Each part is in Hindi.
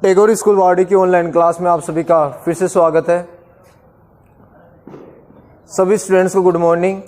टैगोर स्कूल वाड़ी की ऑनलाइन क्लास में आप सभी का फिर से स्वागत है। सभी स्टूडेंट्स को गुड मॉर्निंग।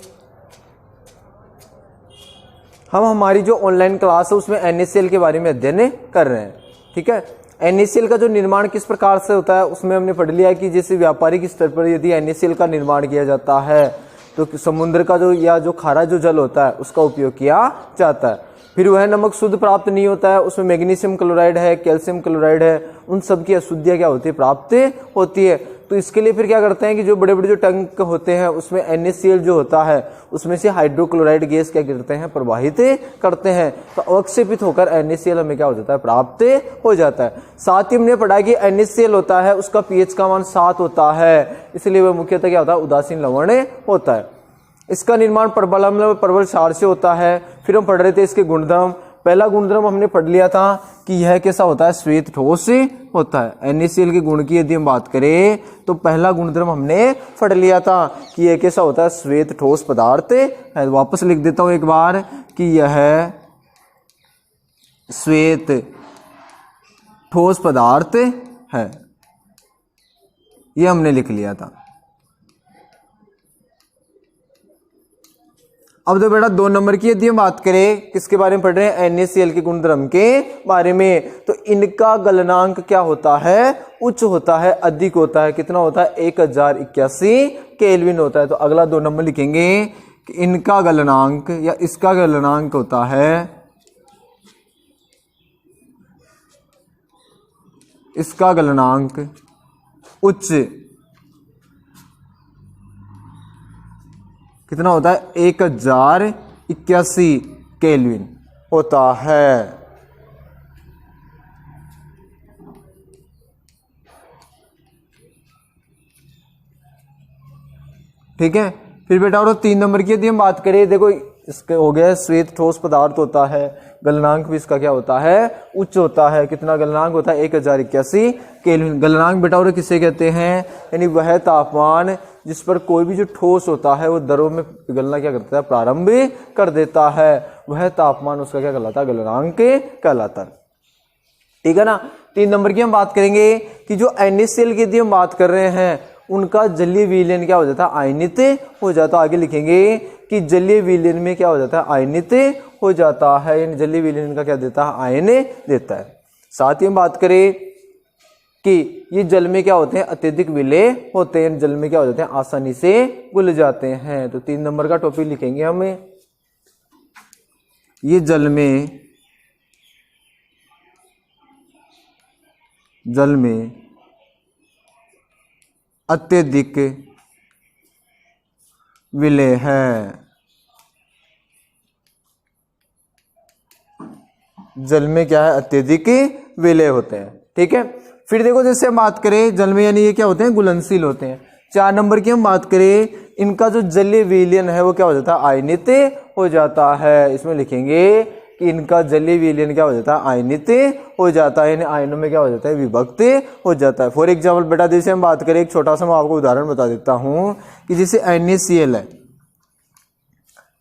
हम हमारी जो ऑनलाइन क्लास है उसमें NaCl के बारे में अध्ययन कर रहे हैं। ठीक है, NaCl का जो निर्माण किस प्रकार से होता है उसमें हमने पढ़ लिया कि जैसे व्यापारिक स्तर पर यदि NaCl का निर्माण किया जाता है तो समुद्र का जो या जो खारा जो जल होता है उसका उपयोग किया जाता है। फिर वह नमक शुद्ध प्राप्त नहीं होता है, उसमें मैग्नीशियम क्लोराइड है, कैल्शियम क्लोराइड है, उन सब की अशुद्धियां क्या होती है, प्राप्त होती है। तो इसके लिए फिर क्या करते हैं कि जो बड़े बड़े जो टैंक होते हैं उसमें NaCl जो होता है उसमें से हाइड्रोक्लोराइड गैस क्या करते हैं, प्रवाहित करते हैं। तो अवक्षेपित होकर NaCl हमें क्या हो जाता है, प्राप्त हो जाता है। साथ ही हमने पढ़ा कि NaCl होता है उसका pH का मान 7 होता है, इसलिए वह मुख्यतः क्या होता है, उदासीन लवण होता है। इसका निर्माण प्रबल अम्ल प्रबल क्षार से होता है। फिर हम पढ़ रहे थे इसके गुणधर्म। पहला गुणधर्म हमने पढ़ लिया था कि यह कैसा होता है, श्वेत ठोस होता है। NaCl के गुण की यदि हम बात करें तो पहला गुणधर्म हमने पढ़ लिया था कि यह कैसा होता है, श्वेत ठोस पदार्थ है। वापस लिख देता हूं एक बार कि यह श्वेत ठोस पदार्थ है, यह हमने लिख लिया था। अब तो बेटा 2 नंबर की यदि हम बात करें किसके बारे में पढ़ रहे हैं, NaCl के गुणधर्म के बारे में। तो इनका गलनांक क्या होता है, उच्च होता है, अधिक होता है। कितना होता है, 1081 केल्विन होता है। तो अगला 2 नंबर लिखेंगे कि इनका गलनांक या इसका गलनांक होता है, इसका गलनांक उच्च कितना होता है, 1081 केल्विन होता है। ठीक है, फिर बेटा और 3 नंबर की यदि हम बात करें, देखो इसके हो गया श्वेत ठोस पदार्थ होता है, गलनांक भी इसका क्या होता है, उच्च होता है। कितना गलनांक होता है, 1081 केल्विन। गलनांक बेटा और किसे कहते हैं, यानी वह तापमान जिस पर कोई भी जो ठोस होता है वो द्रव में पिघलना क्या करता है, प्रारंभ कर देता है, वह तापमान उसका क्या कहलाता है, गलनांक कहलाता है। ठीक है ना। 3 नंबर की हम बात करेंगे कि जो NaCl की यदि हम बात कर रहे हैं उनका जलीय विलयन क्या हो जाता है, आयनित हो जाता है। आगे लिखेंगे कि जलीय विलयन में क्या हो जाता है, आयनित हो जाता है, यानी जलीय विलयन का क्या देता है, आयन देता है। साथ ही हम बात करें कि ये जल में क्या होते हैं, अत्यधिक विलय होते हैं, जल में क्या हो जाते हैं, आसानी से घुल जाते हैं। तो 3 नंबर का टॉपिक लिखेंगे हमें, ये जल में अत्यधिक विलय है, जल में क्या है, अत्यधिक विलय होते हैं। ठीक है, फिर देखो जैसे हम बात करें जल में, यानी ये क्या होते हैं, घुलनशील होते हैं। 4 नंबर की हम बात करें, इनका जो जलीय विलयन है वो क्या हो जाता है, आयनित हो जाता है। इसमें लिखेंगे कि इनका जलीय विलयन क्या हो जाता है, आयनित हो जाता है, यानी आयनों में क्या हो जाता है, विभक्त हो जाता है। फॉर एग्जाम्पल बेटा जैसे हम बात करें, एक छोटा सा मैं आपको उदाहरण बता देता हूं कि जैसे NaCl है।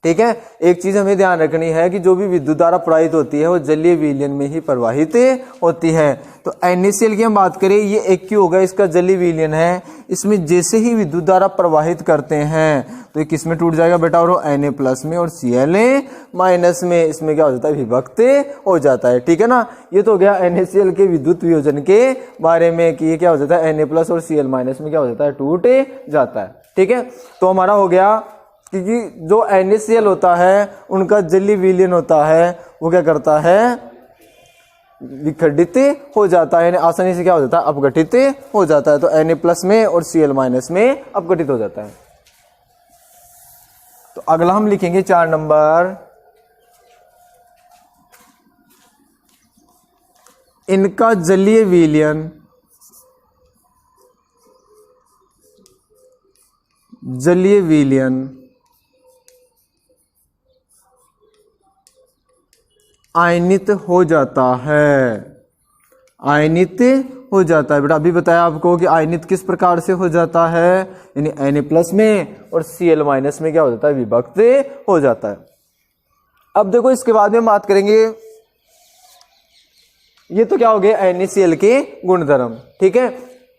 ठीक है, एक चीज हमें ध्यान रखनी है कि जो भी विद्युत धारा प्रवाहित होती है वो जलीय विलयन में ही प्रवाहित होती है। तो NaCl की हम बात करें, ये Aq होगा, इसका जलीय विलयन है। इसमें जैसे ही विद्युत धारा प्रवाहित करते हैं तो ये किस में टूट जाएगा बेटा, और Na+ में और Cl माइनस में, इसमें क्या हो जाता है, विभक्त हो जाता है। ठीक है ना। ये तो हो गया NaCl के विद्युत वियोजन के बारे में कि ये क्या हो जाता है, Na+ और Cl- में क्या हो जाता है, टूट जाता है। ठीक है, तो हमारा हो गया क्योंकि जो NaCl होता है उनका जलीय विलयन होता है वो क्या करता है, विखंडित हो जाता है, यानी आसानी से क्या हो जाता है, अपघटित हो जाता है। तो Na+ में और Cl- में अपघटित हो जाता है। तो अगला हम लिखेंगे 4 नंबर, इनका जलीय विलयन आयनित हो जाता है, आयनित हो जाता है। बेटा अभी बताया आपको कि आयनित किस प्रकार से हो जाता है, यानी Na+ में और Cl- में क्या हो जाता है, विभक्त हो जाता है। अब देखो इसके बाद में हम बात करेंगे ये तो क्या हो गए NaCl के गुणधर्म। ठीक है,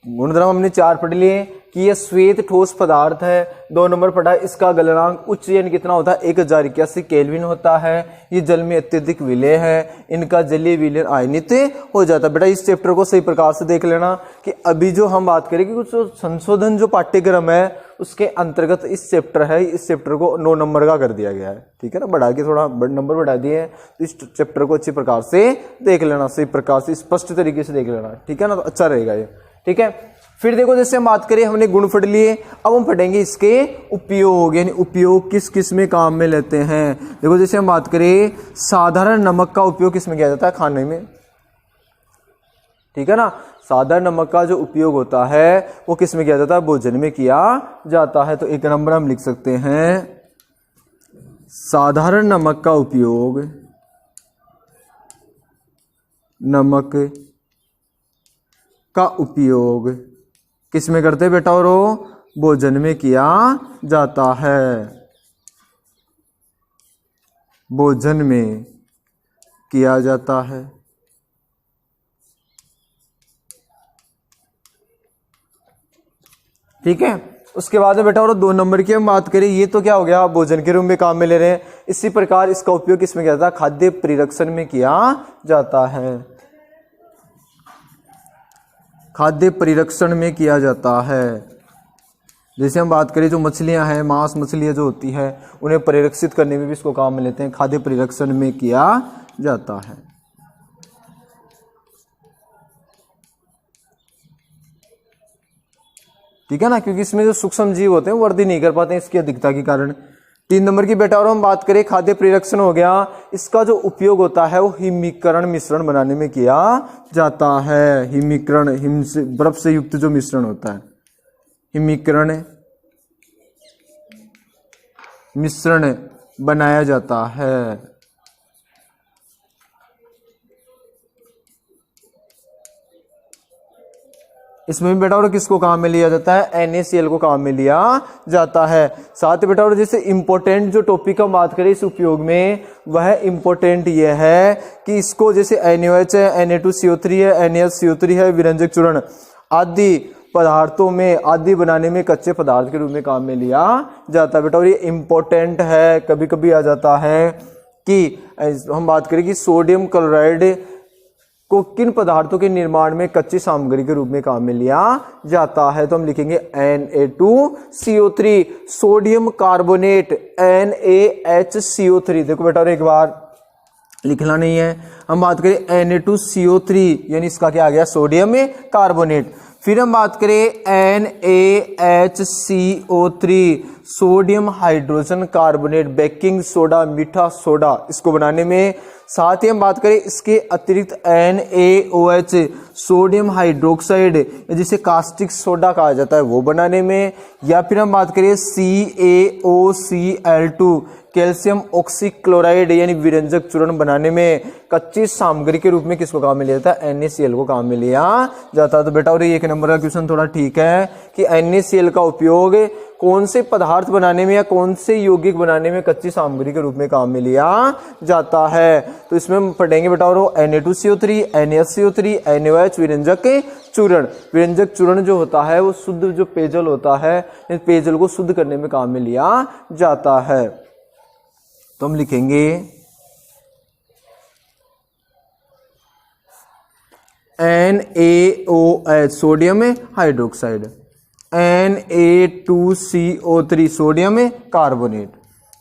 गुणधर्म हमने 4 पढ़ लिए कि ये श्वेत ठोस पदार्थ है। 2 नंबर पढ़ा इसका गलनांक उच्च यानी कितना होता है 1081 केल्विन होता है। ये जल में अत्यधिक विलय है, इनका जलीय विलयन आयनित हो जाता है। बेटा इस चैप्टर को सही प्रकार से देख लेना कि अभी जो हम बात करेंगे कुछ संशोधन जो पाठ्यक्रम है उसके अंतर्गत इस चैप्टर है, इस चैप्टर को 9 नंबर का कर दिया गया है। ठीक है ना, बढ़ा के थोड़ा नंबर बढ़ा दिए हैं, तो इस चैप्टर को अच्छी प्रकार से देख लेना, सही प्रकार से स्पष्ट तरीके से देख लेना। ठीक है ना, तो अच्छा रहेगा ये। ठीक है, फिर देखो जैसे हम बात करें हमने गुण पढ़ लिए, अब हम पढ़ेंगे इसके उपयोग, यानी उपयोग किस किस में काम में लेते हैं। देखो जैसे हम बात करें साधारण नमक का उपयोग किस में किया जाता है, खाने में। ठीक है ना, साधारण नमक का जो उपयोग होता है वो किस में किया जाता है, भोजन में किया जाता है। तो 1 नंबर हम लिख सकते हैं साधारण नमक का उपयोग, नमक का उपयोग किस में करते हैं बेटा, और भोजन में किया जाता है, भोजन में किया जाता है। ठीक है, उसके बाद में बेटा और 2 नंबर की हम बात करें, ये तो क्या हो गया भोजन के रूप में काम में ले रहे हैं। इसी प्रकार इसका उपयोग किसमें किया जाता है, खाद्य परिरक्षण में किया जाता है, खाद्य परिरक्षण में किया जाता है। जैसे हम बात करें जो मछलियां हैं, मांस मछलियां जो होती है उन्हें परिरक्षित करने में भी इसको काम में लेते हैं, खाद्य परिरक्षण में किया जाता है। ठीक है ना, क्योंकि इसमें जो सूक्ष्म जीव होते हैं वो वृद्धि नहीं कर पाते हैं इसकी अधिकता के कारण। 3 नंबर की बेटा और हम बात करें खाद्य परिरक्षण हो गया, इसका जो उपयोग होता है वो हिमीकरण मिश्रण बनाने में किया जाता है। हिमीकरण, हिम से बर्फ से युक्त जो मिश्रण होता है, हिमीकरण मिश्रण बनाया जाता है। इसमें भी बेटा और किसको काम में लिया जाता है, NaCl को काम में लिया जाता है। साथ ही बेटा और जैसे इंपॉर्टेंट जो टॉपिक हम बात करें इस उपयोग में, वह इंपॉर्टेंट ये है कि इसको जैसे NaOH है, Na2CO3 है, NaSCO3 है, विरंजक चूर्ण आदि पदार्थों में, आदि बनाने में कच्चे पदार्थ के रूप में काम में लिया जाता है बेटा। और ये इंपॉर्टेंट है, कभी कभी आ जाता है कि हम बात करें कि सोडियम क्लोराइड को किन पदार्थों के निर्माण में कच्ची सामग्री के रूप में काम में लिया जाता है, तो हम लिखेंगे Na2CO3, सोडियम कार्बोनेट NaHCO3। देखो बेटा और एक बार लिखना नहीं है, हम बात करें Na2CO3 यानी इसका क्या आ गया, सोडियम कार्बोनेट। फिर हम बात करें NaHCO3, sodium hydrogen carbonate, baking soda, मीठा सोडा इसको बनाने में। साथ ही हम बात करें इसके अतिरिक्त NaOH, सोडियम हाइड्रोक्साइड जिसे कास्टिक सोडा कहा जाता है वो बनाने में। या फिर हम बात करें CaOCl2, कैल्शियम ऑक्सीक्लोराइड यानी विरंजक चूर्ण बनाने में कच्ची सामग्री के रूप में किसको काम में लिया जाता है, NaCl को काम में लिया जाता है। तो बेटा और 1 नंबर का क्वेश्चन थोड़ा ठीक है कि NaCl का उपयोग कौन से पदार्थ बनाने में या कौन से यौगिक बनाने में कच्ची सामग्री के रूप में काम में लिया जाता है। तो इसमें हम पढ़ेंगे बेटा और Na2CO3, NaSCO3, NaOH, विरंजक चूर्ण। विरंजक चूर्ण जो होता है वो शुद्ध जो पेयजल होता है, इस पेयजल को शुद्ध करने में काम में लिया जाता है। तो हम लिखेंगे NaOH, sodium hydroxide, Na2CO3, sodium carbonate,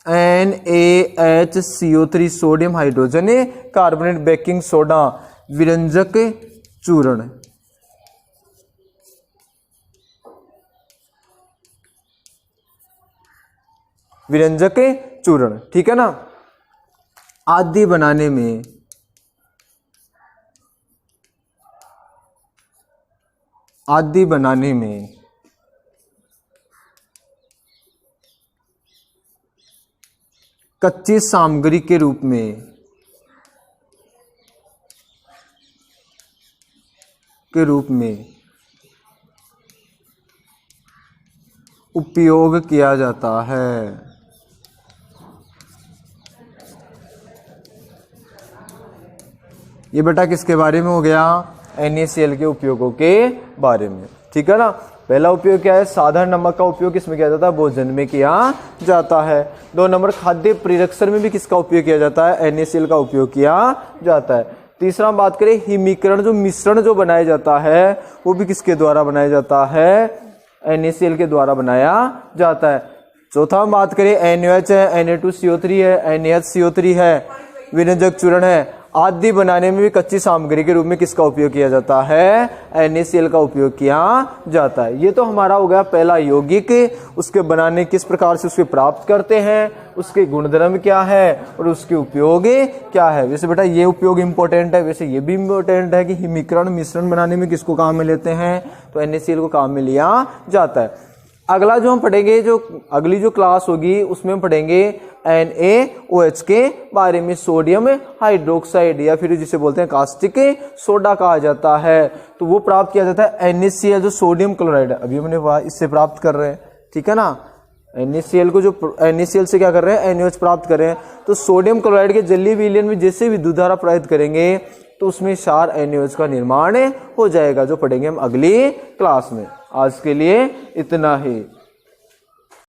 NaHCO3, sodium hydrogen carbonate, baking soda, विरंजक चूर्ण। विरंजक चूर्ण, ठीक है ना, आदि बनाने में कच्ची सामग्री के रूप में उपयोग किया जाता है। ये बेटा किसके बारे में हो गया, NaCl के उपयोगों के बारे में, ठीक है ना। पहला उपयोग क्या है, साधारण नमक का उपयोग किसमें किया जाता है, भोजन में किया जाता है। 2 नंबर खाद्य परिरक्षण में भी किसका उपयोग किया जाता है, NaCl का उपयोग किया जाता है। तीसरा हम बात करें हिमीकरण, जो मिश्रण जो बनाया जाता है वो भी किसके द्वारा बनाया जाता है, NaCl के द्वारा बनाया जाता है। चौथा हम बात करें NaOH है, Na2CO3 है, NaHCO3 है, विरंजक चूर्ण है आदि बनाने में भी कच्ची सामग्री के रूप में किसका उपयोग किया जाता है, NaCl का उपयोग किया जाता है। ये तो हमारा हो गया पहला यौगिक, उसके बनाने किस प्रकार से उसके प्राप्त करते हैं, उसके गुणधर्म क्या है और उसके उपयोग क्या है। वैसे बेटा ये उपयोग इंपॉर्टेंट है, वैसे ये भी इंपॉर्टेंट है कि हिमीकरण मिश्रण बनाने में किसको काम में लेते हैं, तो NaCl को काम में लिया जाता है। अगला जो हम पढ़ेंगे, जो अगली जो क्लास होगी उसमें हम पढ़ेंगे NaOH के बारे में, सोडियम हाइड्रोक्साइड या फिर जिसे बोलते हैं कास्टिक सोडा कहा जाता है। तो वो प्राप्त किया जाता है NaCl, जो सोडियम क्लोराइड है, अभी हमने इससे प्राप्त कर रहे हैं, ठीक है ना। NaCl को जो NaCl से क्या कर रहे हैं, NaOH प्राप्त कर रहे हैं। तो सोडियम क्लोराइड के जलीय विलयन में जैसे विद्युत धारा प्रवाहित करेंगे तो उसमें क्षार NaOH का निर्माण हो जाएगा, जो पढ़ेंगे हम अगली क्लास में। आज के लिए इतना ही।